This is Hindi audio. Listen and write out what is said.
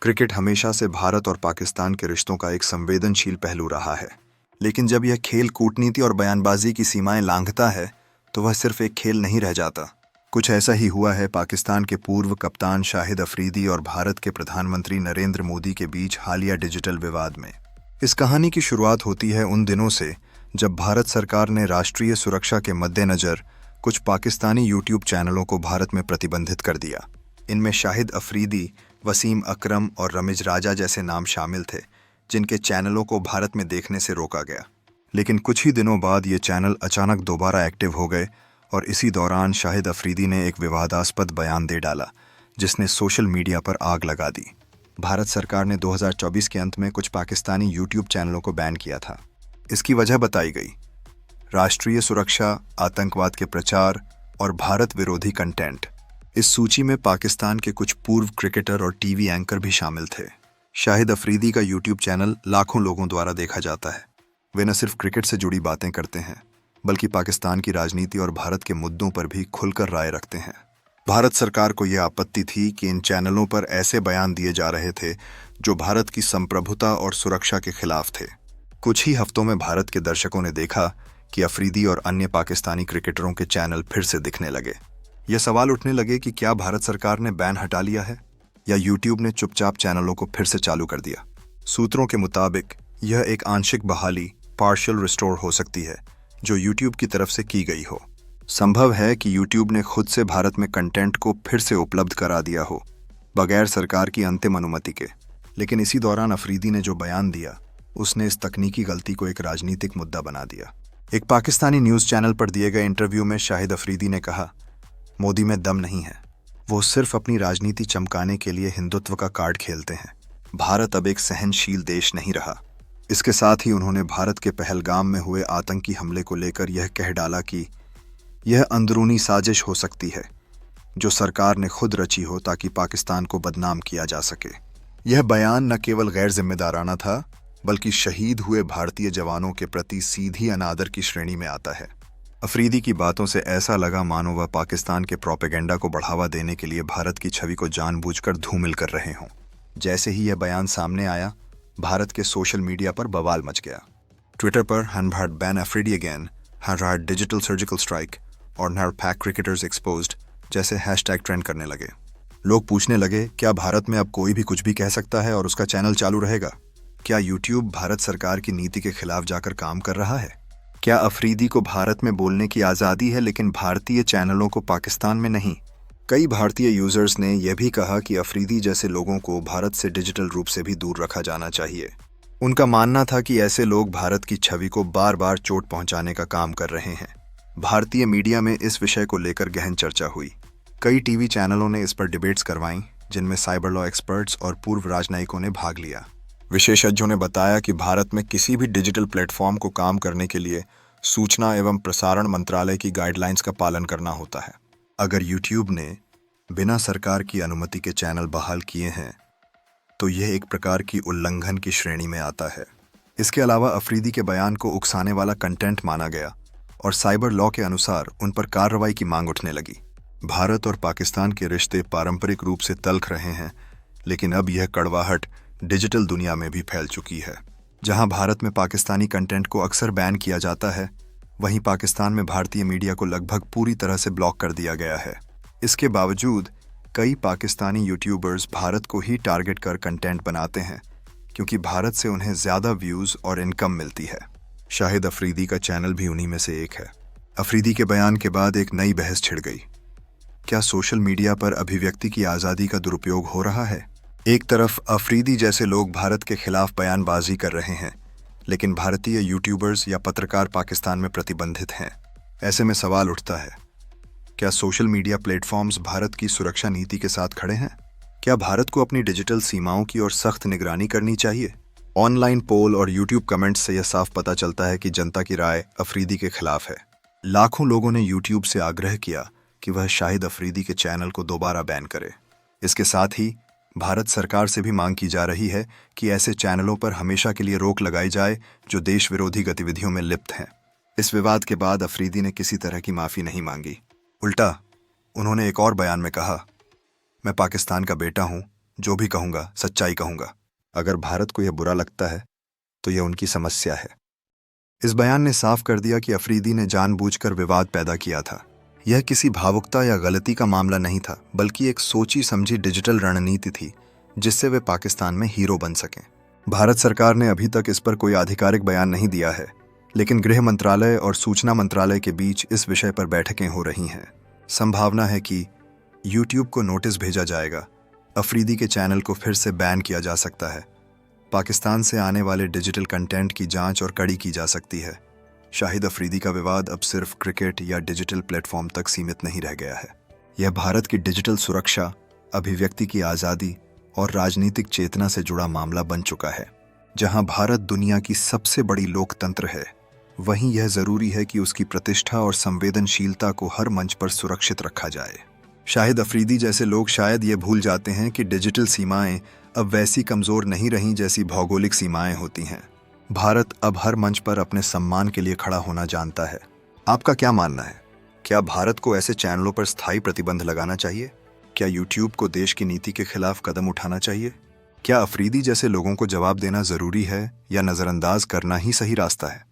क्रिकेट हमेशा से भारत और पाकिस्तान के रिश्तों का एक संवेदनशील पहलू रहा है। लेकिन जब यह खेल कूटनीति और बयानबाजी की सीमाएं लांघता है तो वह सिर्फ एक खेल नहीं रह जाता। कुछ ऐसा ही हुआ है पाकिस्तान के पूर्व कप्तान शाहिद अफरीदी और भारत के प्रधानमंत्री नरेंद्र मोदी के बीच हालिया डिजिटल विवाद में। इस कहानी की शुरुआत होती है उन दिनों से जब भारत सरकार ने राष्ट्रीय सुरक्षा के मद्देनज़र कुछ पाकिस्तानी यूट्यूब चैनलों को भारत में प्रतिबंधित कर दिया। इनमें शाहिद अफरीदी, वसीम अकरम और रमिज राजा जैसे नाम शामिल थे, जिनके चैनलों को भारत में देखने से रोका गया। लेकिन कुछ ही दिनों बाद ये चैनल अचानक दोबारा एक्टिव हो गए और इसी दौरान शाहिद अफरीदी ने एक विवादास्पद बयान दे डाला जिसने सोशल मीडिया पर आग लगा दी। भारत सरकार ने 2024 के अंत में कुछ पाकिस्तानी यूट्यूब चैनलों को बैन किया था। इसकी वजह बताई गई राष्ट्रीय सुरक्षा, आतंकवाद के प्रचार और भारत विरोधी कंटेंट। इस सूची में पाकिस्तान के कुछ पूर्व क्रिकेटर और टीवी एंकर भी शामिल थे। शाहिद अफरीदी का यूट्यूब चैनल लाखों लोगों द्वारा देखा जाता है। वे न सिर्फ क्रिकेट से जुड़ी बातें करते हैं बल्कि पाकिस्तान की राजनीति और भारत के मुद्दों पर भी खुलकर राय रखते हैं। भारत सरकार को यह आपत्ति थी कि इन चैनलों पर ऐसे बयान दिए जा रहे थे जो भारत की संप्रभुता और सुरक्षा के खिलाफ थे। कुछ ही हफ्तों में भारत के दर्शकों ने देखा कि अफरीदी और अन्य पाकिस्तानी क्रिकेटरों के चैनल फिर से दिखने लगे। यह सवाल उठने लगे कि क्या भारत सरकार ने बैन हटा लिया है या यूट्यूब ने चुपचाप चैनलों को फिर से चालू कर दिया। सूत्रों के मुताबिक यह एक आंशिक बहाली, पार्शियल रिस्टोर हो सकती है जो यूट्यूब की तरफ से की गई हो। संभव है कि यूट्यूब ने खुद से भारत में कंटेंट को फिर से उपलब्ध करा दिया हो, बगैर सरकार की अंतिम अनुमति के। लेकिन इसी दौरान अफरीदी ने जो बयान दिया उसने इस तकनीकी गलती को एक राजनीतिक मुद्दा बना दिया। एक पाकिस्तानी न्यूज़ चैनल पर दिए गए इंटरव्यू में शाहिद अफरीदी ने कहा, मोदी में दम नहीं है, वो सिर्फ अपनी राजनीति चमकाने के लिए हिंदुत्व का कार्ड खेलते हैं। भारत अब एक सहनशील देश नहीं रहा। इसके साथ ही उन्होंने भारत के पहलगाम में हुए आतंकी हमले को लेकर यह कह डाला कि यह अंदरूनी साजिश हो सकती है जो सरकार ने खुद रची हो ताकि पाकिस्तान को बदनाम किया जा सके। यह बयान न केवल गैर जिम्मेदाराना था बल्कि शहीद हुए भारतीय जवानों के प्रति सीधी अनादर की श्रेणी में आता है। अफरीदी की बातों से ऐसा लगा मानो वह पाकिस्तान के प्रोपेगेंडा को बढ़ावा देने के लिए भारत की छवि को जानबूझकर धूमिल कर रहे हों। जैसे ही यह बयान सामने आया, भारत के सोशल मीडिया पर बवाल मच गया। ट्विटर पर "Han Bharat ban Afridi again", "Han Bharat digital surgical strike" और "Now pack cricketers exposed" जैसे हैशटैग ट्रेंड करने लगे। लोग पूछने लगे, क्या भारत में अब कोई भी कुछ भी कह सकता है और उसका चैनल चालू रहेगा? क्या यूट्यूब भारत सरकार की नीति के खिलाफ जाकर काम कर रहा है? क्या अफरीदी को भारत में बोलने की आज़ादी है लेकिन भारतीय चैनलों को पाकिस्तान में नहीं? कई भारतीय यूजर्स ने यह भी कहा कि अफरीदी जैसे लोगों को भारत से डिजिटल रूप से भी दूर रखा जाना चाहिए। उनका मानना था कि ऐसे लोग भारत की छवि को बार बार चोट पहुंचाने का काम कर रहे हैं। भारतीय मीडिया में इस विषय को लेकर गहन चर्चा हुई। कई टीवी चैनलों ने इस पर डिबेट्स करवाईं, जिनमें साइबर लॉ एक्सपर्ट्स और पूर्व राजनयिकों ने भाग लिया। विशेषज्ञों ने बताया कि भारत में किसी भी डिजिटल प्लेटफॉर्म को काम करने के लिए सूचना एवं प्रसारण मंत्रालय की गाइडलाइंस का पालन करना होता है। अगर यूट्यूब ने बिना सरकार की अनुमति के चैनल बहाल किए हैं तो यह एक प्रकार की उल्लंघन की श्रेणी में आता है। इसके अलावा अफरीदी के बयान को उकसाने वाला कंटेंट माना गया और साइबर लॉ के अनुसार उन पर कार्रवाई की मांग उठने लगी। भारत और पाकिस्तान के रिश्ते पारंपरिक रूप से तल्ख रहे हैं, लेकिन अब यह कड़वाहट डिजिटल दुनिया में भी फैल चुकी है। जहां भारत में पाकिस्तानी कंटेंट को अक्सर बैन किया जाता है, वहीं पाकिस्तान में भारतीय मीडिया को लगभग पूरी तरह से ब्लॉक कर दिया गया है। इसके बावजूद कई पाकिस्तानी यूट्यूबर्स भारत को ही टारगेट कर कंटेंट बनाते हैं क्योंकि भारत से उन्हें ज़्यादा व्यूज़ और इनकम मिलती है। शाहिद अफरीदी का चैनल भी उन्हीं में से एक है। अफरीदी के बयान के बाद एक नई बहस छिड़ गई। क्या सोशल मीडिया पर अभिव्यक्ति की आज़ादी का दुरुपयोग हो रहा है? एक तरफ अफरीदी जैसे लोग भारत के खिलाफ बयानबाजी कर रहे हैं, लेकिन भारतीय यूट्यूबर्स या पत्रकार पाकिस्तान में प्रतिबंधित हैं। ऐसे में सवाल उठता है, क्या सोशल मीडिया प्लेटफॉर्म्स भारत की सुरक्षा नीति के साथ खड़े हैं? क्या भारत को अपनी डिजिटल सीमाओं की ओर सख्त निगरानी करनी चाहिए? ऑनलाइन पोल और यूट्यूब कमेंट्स से यह साफ पता चलता है कि जनता की राय अफरीदी के खिलाफ है। लाखों लोगों ने यूट्यूब से आग्रह किया कि वह शाहिद अफरीदी के चैनल को दोबारा बैन करे। इसके साथ ही भारत सरकार से भी मांग की जा रही है कि ऐसे चैनलों पर हमेशा के लिए रोक लगाई जाए जो देश विरोधी गतिविधियों में लिप्त हैं। इस विवाद के बाद अफरीदी ने किसी तरह की माफ़ी नहीं मांगी। उल्टा उन्होंने एक और बयान में कहा, मैं पाकिस्तान का बेटा हूं, जो भी कहूँगा सच्चाई कहूँगा। अगर भारत को यह बुरा लगता है तो यह उनकी समस्या है। इस बयान ने साफ कर दिया कि अफरीदी ने जानबूझकर विवाद पैदा किया था। यह किसी भावुकता या गलती का मामला नहीं था, बल्कि एक सोची समझी डिजिटल रणनीति थी जिससे वे पाकिस्तान में हीरो बन सकें। भारत सरकार ने अभी तक इस पर कोई आधिकारिक बयान नहीं दिया है, लेकिन गृह मंत्रालय और सूचना मंत्रालय के बीच इस विषय पर बैठकें हो रही हैं। संभावना है कि यूट्यूब को नोटिस भेजा जाएगा, अफरीदी के चैनल को फिर से बैन किया जा सकता है, पाकिस्तान से आने वाले डिजिटल कंटेंट की जांच और कड़ी की जा सकती है। शाहिद अफरीदी का विवाद अब सिर्फ क्रिकेट या डिजिटल प्लेटफॉर्म तक सीमित नहीं रह गया है। यह भारत की डिजिटल सुरक्षा, अभिव्यक्ति की आज़ादी और राजनीतिक चेतना से जुड़ा मामला बन चुका है। जहां भारत दुनिया की सबसे बड़ी लोकतंत्र है, वहीं यह जरूरी है कि उसकी प्रतिष्ठा और संवेदनशीलता को हर मंच पर सुरक्षित रखा जाए। शाहिद अफरीदी जैसे लोग शायद ये भूल जाते हैं कि डिजिटल सीमाएं अब वैसी कमजोर नहीं रहीं जैसी भौगोलिक सीमाएं होती हैं। भारत अब हर मंच पर अपने सम्मान के लिए खड़ा होना जानता है। आपका क्या मानना है? क्या भारत को ऐसे चैनलों पर स्थायी प्रतिबंध लगाना चाहिए? क्या यूट्यूब को देश की नीति के खिलाफ कदम उठाना चाहिए? क्या अफरीदी जैसे लोगों को जवाब देना जरूरी है या नजरअंदाज करना ही सही रास्ता है?